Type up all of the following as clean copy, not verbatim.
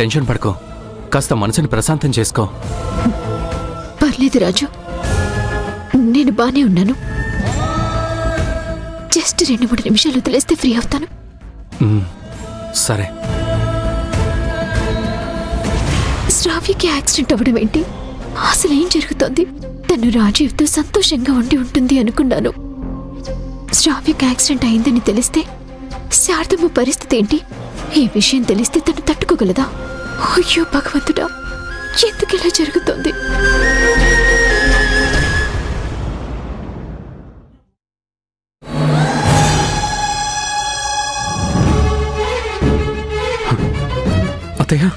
Tension పడుకో, కాస్త మనసుని ప్రశాంతం చేసుకో. పర్లేదు రాజు, నేను బానే ఉన్నాను. జస్ట్ 2-3 నిమిషాలు వదిలేస్తే ఫ్రీ అవుతాను. సరే. శ్రావ్యకి యాక్సిడెంట్ అవ్వడం ఏంటి? అసలు ఏం జరుగుతోంది? తను రాజీవ్తో సంతోషంగా ఉంటుంది అనుకున్నాను. శ్రావ్యకి యాక్సిడెంట్ అయిందని తెలిస్తే శారదమ్మ పరిస్థితి ఏంటి? ఈ విషయం తెలిస్తే తను తట్టుకోగలదా? అయ్యో భగవంతుడా, ఎందుకు ఇలా జరుగుతోంది? అత్తయ్య,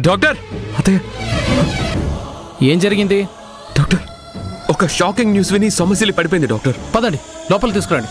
డాక్టర్, అత్తయ్య. ఏం జరిగింది డాక్టర్, ఒక షాకింగ్ న్యూస్ విని సమస్యలు పడిపోయింది డాక్టర్. పదండి, లోపలికి తీసుకురండి.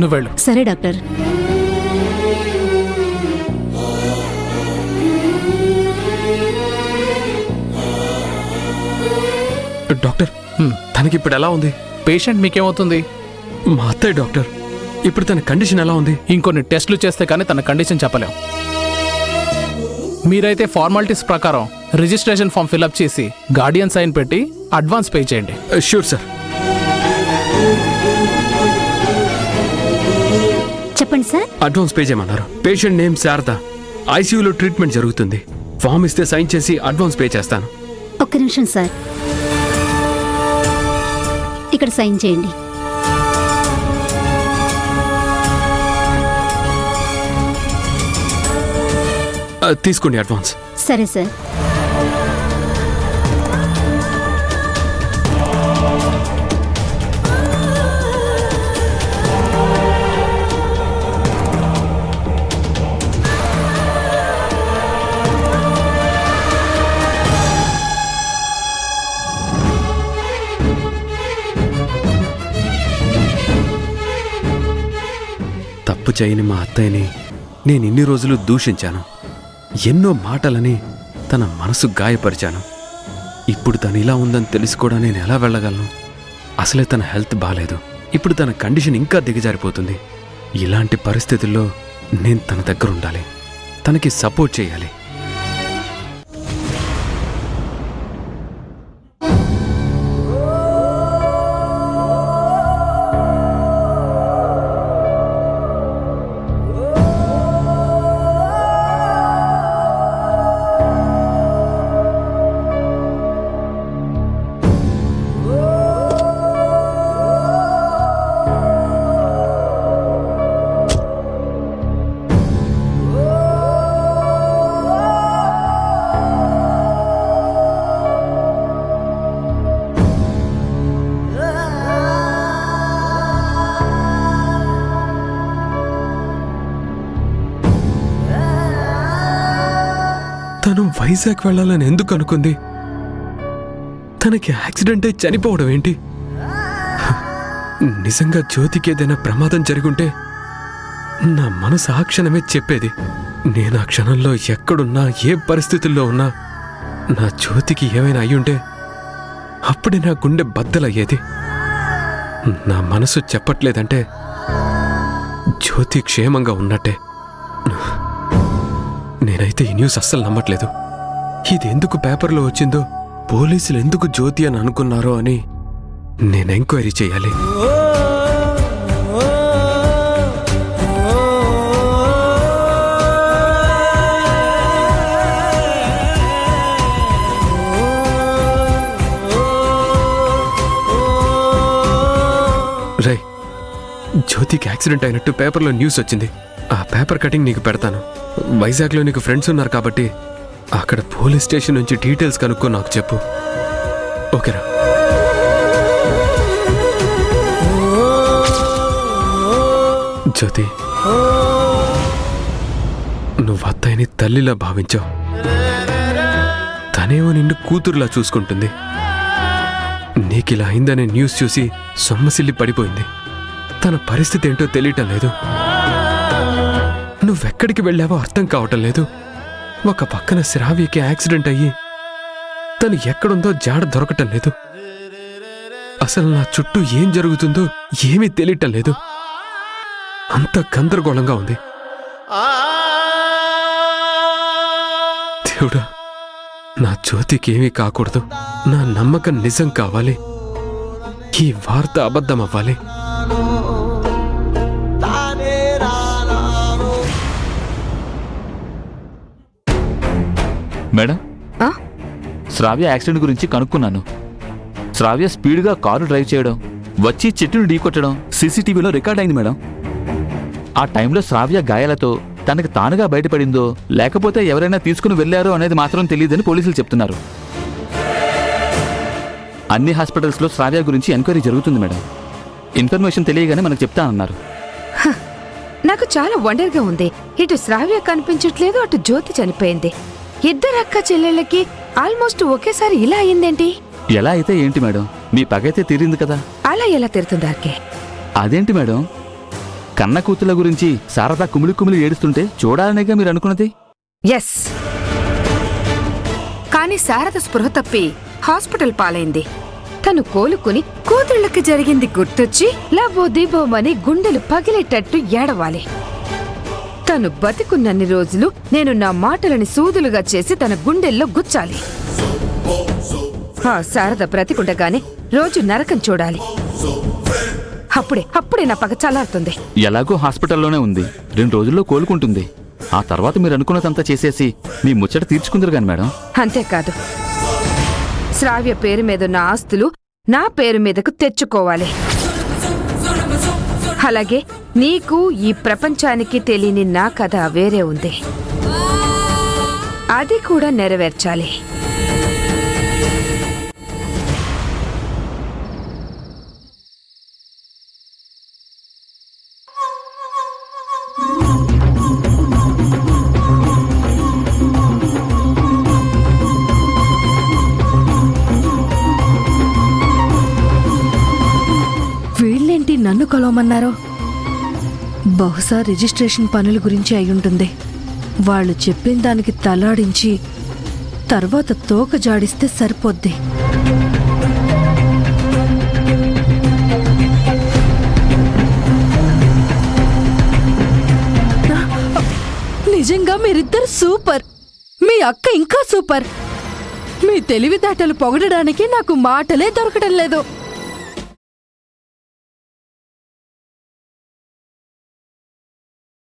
నువ్వు వెళ్ళు. సరే డాక్టర్. డాక్టర్, తనకిప్పుడు ఎలా ఉంది? పేషెంట్ మీకేమవుతుంది? మా అత్తయ్య డాక్టర్. ఇప్పుడు తన కండిషన్ ఎలా ఉంది? ఇంకొన్ని టెస్టులు చేస్తే కానీ తన కండిషన్ చెప్పలేం. మీరైతే ఫార్మాలిటీస్ ప్రకారం రిజిస్ట్రేషన్ ఫామ్ ఫిల్అప్ చేసి గార్డియన్ సైన్ పెట్టి అడ్వాన్స్ పే చేయండి. Sure sir. చెప్పండి సార్. అడ్వాన్స్ పే చేయమన్నారు. Patient name Sharada. ఐసీయూలో ట్రీట్మెంట్ జరుగుతుంది. ఫామ్ ఇస్తే సైన్ చేసి అడ్వాన్స్ పే చేస్తాను. ఒక్క నిమిషం సార్, ఇక్కడ సైన్ చేయండి. తీసుకోండి అడ్వాన్స్. సరే సార్. తప్పు చేయని మా అత్తయ్యని నేను ఇన్ని రోజులు దూషించాను. ఎన్నో మాటలని తన మనసు గాయపరిచాను. ఇప్పుడు తను ఇలా ఉందని తెలిసి కూడా నేను ఎలా వెళ్ళగలను? అసలే తన హెల్త్ బాగాలేదు. ఇప్పుడు తన కండిషన్ ఇంకా దిగజారిపోతుంది. ఇలాంటి పరిస్థితుల్లో నేను తన దగ్గర ఉండాలి, తనకి సపోర్ట్ చేయాలి. తను వైజాగ్ వెళ్ళాలని ఎందుకు అనుకుంది? తనకి యాక్సిడెంట్ అయి చనిపోవడం ఏంటి? నిజంగా జ్యోతికి ఏదైనా ప్రమాదం జరుగుంటే నా మనసు ఆ క్షణమే చెప్పేది. నేను ఆ క్షణంలో ఎక్కడున్నా, ఏ పరిస్థితుల్లో ఉన్నా నా జ్యోతికి ఏమైనా అయ్యుంటే అప్పుడే నా గుండె బద్దలయ్యేది. నా మనసు చెప్పట్లేదంటే జ్యోతి క్షేమంగా ఉన్నట్టే. నేనైతే ఈ న్యూస్ అస్సలు నమ్మట్లేదు. ఇది ఎందుకు పేపర్లో వచ్చిందో, పోలీసులు ఎందుకు జ్యోతి అని అనుకున్నారో అని నేను ఎంక్వైరీ చేయాలి. జ్యోతికి యాక్సిడెంట్ అయినట్టు పేపర్లో న్యూస్ వచ్చింది. ఆ పేపర్ కటింగ్ నీకు పెడతాను. వైజాగ్లో నీకు ఫ్రెండ్స్ ఉన్నారు కాబట్టి అక్కడ పోలీస్ స్టేషన్ నుంచి డీటెయిల్స్ కనుక్కో నాకు చెప్పు. ఓకేరా? జ్యోతి, నువ్వు అత్తయ్యని తల్లిలా భావించావు. తనేమో నిన్ను కూతురులా చూసుకుంటుంది. నీకిలా అయిందనే న్యూస్ చూసి సొమ్మసిల్లి పడిపోయింది. తన పరిస్థితి ఏంటో తెలియటం లేదు. నువ్వెక్కడికి వెళ్ళావో అర్థం కావటం లేదు. ఒక పక్కన శ్రావ్యకి యాక్సిడెంట్ అయ్యి తను ఎక్కడుందో జాడ దొరకటం లేదు. అసలు నా చుట్టూ ఏం జరుగుతుందో ఏమీ తెలియటం లేదు. అంత గందరగోళంగా ఉంది. దేవుడా, నా జ్యోతికి ఏమీ కాకూడదు. నా నమ్మకం నిజం కావాలి. ఈ వార్త అబద్ధం అవ్వాలి. మేడం, శ్రావ్య యాక్సిడెంట్ గురించి కనుక్కున్నాను. శ్రావ్య స్పీడ్గా కారు డ్రైవ్ చేయడం, వచ్చి చెట్టును ఢీకొట్టడం సీసీటీవీలో రికార్డ్ అయింది మేడం. ఆ టైంలో శ్రావ్య గాయాలతో తనకు తానుగా బయటపడిందో లేకపోతే ఎవరైనా తీసుకుని వెళ్లారో అనేది మాత్రం తెలియదని పోలీసులు చెప్తున్నారు. అన్ని హాస్పిటల్స్లో శ్రావ్య గురించి ఎంక్వైరీ జరుగుతుంది మేడం. ఇన్ఫర్మేషన్ తెలియగానే మనకు చెప్తానన్నారు. నాకు చాలా వండర్గా ఉంది. ఇటు శ్రావ్య కనిపించట్లేదు, అటు జ్యోతి చనిపోయింది. ఇద్దరు అక్క చెల్లెళ్ళకి ఆల్మోస్ట్ ఒకేసారి ఇలా అయిందేంటి? ఎలా అయితే ఏంటి మేడం, మీ పగైతే తీరింది కదా. అలా ఎలా తిరుతుందార్కే? అదేంటి మేడం, కన్న కూతుల గురించి శారద కుమిలి కుమిలి ఏడుస్తుంటే చూడాలనేగా మీరు అనుకున్నది? ఎస్, కానీ శారద స్పృహ తప్పి హాస్పిటల్ పాలైంది. తను కోలుకుని కూతుళ్ళకి జరిగింది గుర్తొచ్చి లబోదిబోమని గుండెలు పగిలేటట్టు ఏడవాలి. తను బతికున్నన్ని రోజులు నేను నా మాటలని సూదులుగా చేసి తన గుండెల్లో గుచ్చాలి. ఆ శారద బ్రతికుండగానే రోజు నరకం చూడాలి. అప్పుడే నా పగ చల్లారుతుంది. ఎలాగో హాస్పిటల్లోనే ఉంది, 2 రోజుల్లో కోలుకుంటుంది. ఆ తర్వాత మీరు అనుకున్నదంతా చేసేసి మీ ముచ్చట తీర్చుకుందరు గాని మేడం. అంతేకాదు, శ్రావ్య పేరు మీదున్న ఆస్తులు నా పేరు మీదకు తెచ్చుకోవాలి. అలాగే నీకు ఈ ప్రపంచానికి తెలియని నా కథ వేరే ఉంది, అది కూడా నెరవేర్చాలి. వీళ్ళేంటి నన్ను కలవమన్నారో? బహుశా రిజిస్ట్రేషన్ పనుల గురించి అయ్యుంటుంది. వాళ్ళు చెప్పిన దానికి తలాడించి తర్వాత తోక జాడిస్తే సరిపోద్ది. నిజంగా మీరిద్దరు సూపర్. మీ అక్క ఇంకా సూపర్. మీ తెలివితేటలు పొగడడానికి నాకు మాటలే దొరకడం లేదు.